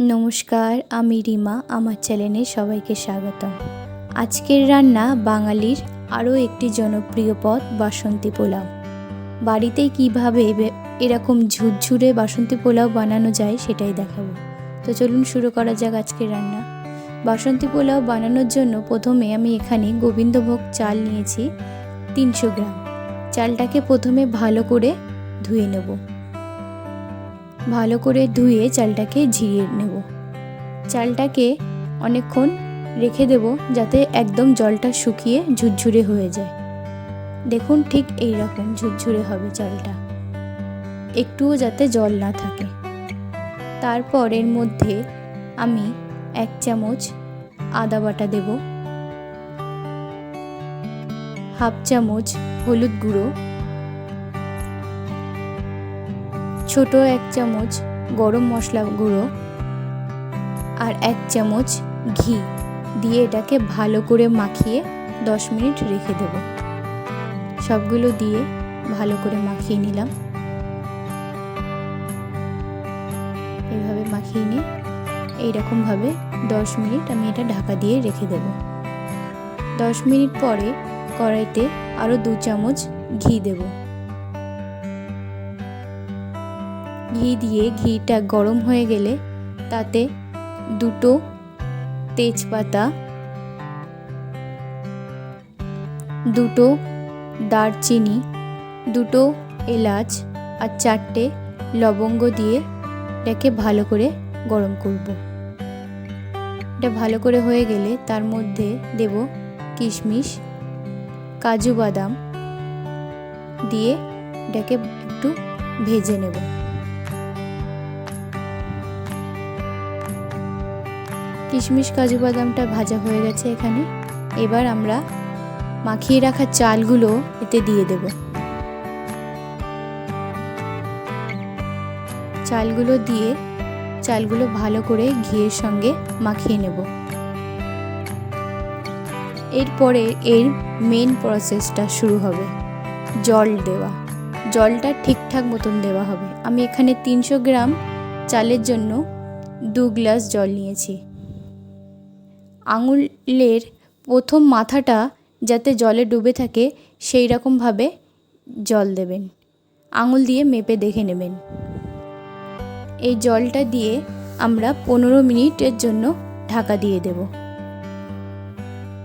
নমস্কার, আমি রিমা। আমার চ্যানেলে সবাইকে স্বাগতম। আজকের রান্না বাঙালির আরও একটি জনপ্রিয় পদ, বাসন্তী পোলাও। বাড়িতেই কীভাবে এরকম ঝুরঝুরে বাসন্তী পোলাও বানানো যায় সেটাই দেখাবো। তো চলুন শুরু করা যাক আজকের রান্না। বাসন্তী পোলাও বানানোর জন্য প্রথমে আমি এখানে গোবিন্দভোগ চাল নিয়েছি 300 গ্রাম। চালটাকে প্রথমে ভালো করে ধুয়ে নেব। ভালো করে ধুয়ে চালটাকে ঝরিয়ে নেব। চালটাকে অনেকক্ষণ রেখে দেব যাতে একদম জলটা শুকিয়ে ঝুরঝুরে হয়ে যায়। দেখুন ঠিক এই রকম ঝুরঝুরে হবে চালটা, একটুও যাতে জল না থাকে। তারপর এর মধ্যে আমি 1 চামচ আদা বাটা দেব, 1/2 চামচ হলুদ গুঁড়ো, ছোট 1 চামচ গরম মশলা গুঁড়ো আর 1 চামচ ঘি দিয়ে এটাকে ভালো করে মাখিয়ে 10 মিনিট রেখে দেব। সবগুলো দিয়ে ভালো করে মাখিয়ে নিলাম। এইভাবে মাখিয়ে নিয়ে এইরকমভাবে 10 মিনিট আমি এটা ঢাকা দিয়ে রেখে দেব। 10 মিনিট পরে কড়াইতে আরও 2 চামচ ঘি দেব। ঘি দিয়ে ঘিটা গরম হয়ে গেলে তাতে 2টো তেজপাতা, 2টো দারচিনি, 2টো এলাচ আর 4টে লবঙ্গ দিয়ে এটাকে ভালো করে গরম করব। এটা ভালো করে হয়ে গেলে তার মধ্যে দেব কিশমিশ, কাজু বাদাম দিয়ে এটাকে একটু ভেজে নেব। কিশমিশ কাজু বাদামটা ভাজা হয়ে গেছে এখানে। এবার আমরা মাখিয়ে রাখা চালগুলো এতে দিয়ে দেব। চালগুলো ভালো করে ঘিয়ের সঙ্গে মাখিয়ে নেব। এরপরে এর মেন প্রসেসটা শুরু হবে, জল দেওয়া। জলটা ঠিকঠাক মতন দেওয়া হবে। আমি এখানে 300 গ্রাম চালের জন্য 2 গ্লাস জল নিয়েছি। আঙুলের প্রথম মাথাটা যাতে জলে ডুবে থাকে সেই রকমভাবে জল দেবেন। আঙুল দিয়ে মেপে দেখে নেবেন। এই জলটা দিয়ে আমরা 15 মিনিটের জন্য ঢাকা দিয়ে দেব।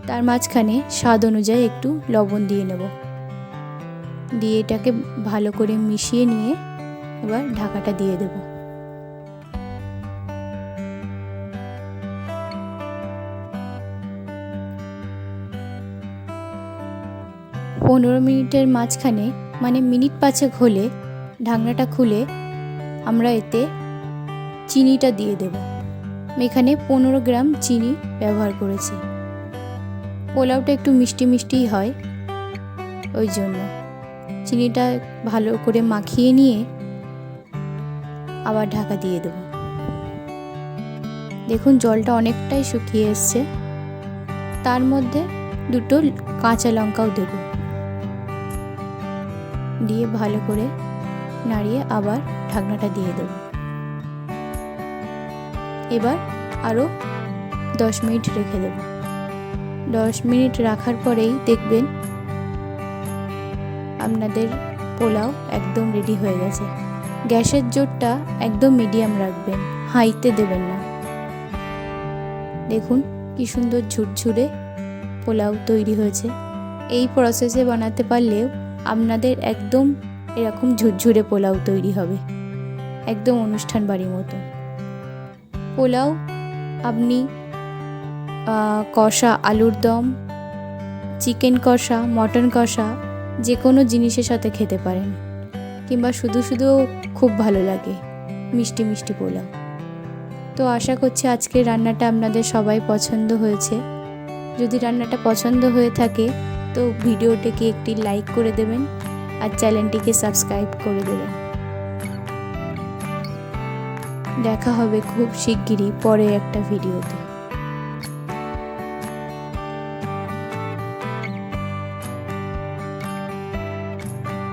তার মাঝখানে স্বাদ অনুযায়ী একটু লবণ দিয়ে নেব। দিয়ে এটাকে ভালো করে মিশিয়ে নিয়ে এবার ঢাকাটা দিয়ে দেব। পনেরো মিনিটের মাঝখানে মানে মিনিট 5 হলে ঢাকনাটা খুলে আমরা এতে চিনিটা দিয়ে দেব। এখানে 15 গ্রাম চিনি ব্যবহার করেছি। পোলাওটা একটু মিষ্টি মিষ্টিই হয়, ওই জন্য চিনিটা ভালো করে মাখিয়ে নিয়ে আবার ঢাকা দিয়ে দেব। দেখুন জলটা অনেকটাই শুকিয়ে এসছে। তার মধ্যে 2টো কাঁচা লঙ্কাও দেব। দিয়ে ভালো করে নাড়িয়ে আবার ঢাকনাটা দিয়ে দেব। এবার আরও 10 মিনিট রেখে দেব। 10 মিনিট রাখার পরেই দেখবেন আপনাদের পোলাও একদম রেডি হয়ে গেছে। গ্যাসের জোরটা একদম মিডিয়াম রাখবেন, হাইতে দেবেন না। দেখুন কি সুন্দর ঝুরঝুরে পোলাও তৈরি হয়েছে। এই প্রসেসে বানাতে পারলেও আপনাদের একদম এরকম ঝুরঝুরে পোলাও তৈরি হবে, একদম অনুষ্ঠান বাড়ির মতো। পোলাও আপনি কষা আলুর দম, চিকেন কষা, মটন কষা যে কোনো জিনিসের সাথে খেতে পারেন, কিংবা শুধু শুধুও খুব ভালো লাগে মিষ্টি মিষ্টি পোলাও। তো আশা করছি আজকের রান্নাটা আপনাদের সবাই পছন্দ হয়েছে। যদি রান্নাটা পছন্দ হয়ে থাকে তো ভিডিওটিকে একটি লাইক করে দেবেন আর চ্যানেলটিকে সাবস্ক্রাইব করে দেবেন। দেখা হবে খুব শিগগিরই পরে একটা ভিডিওতে।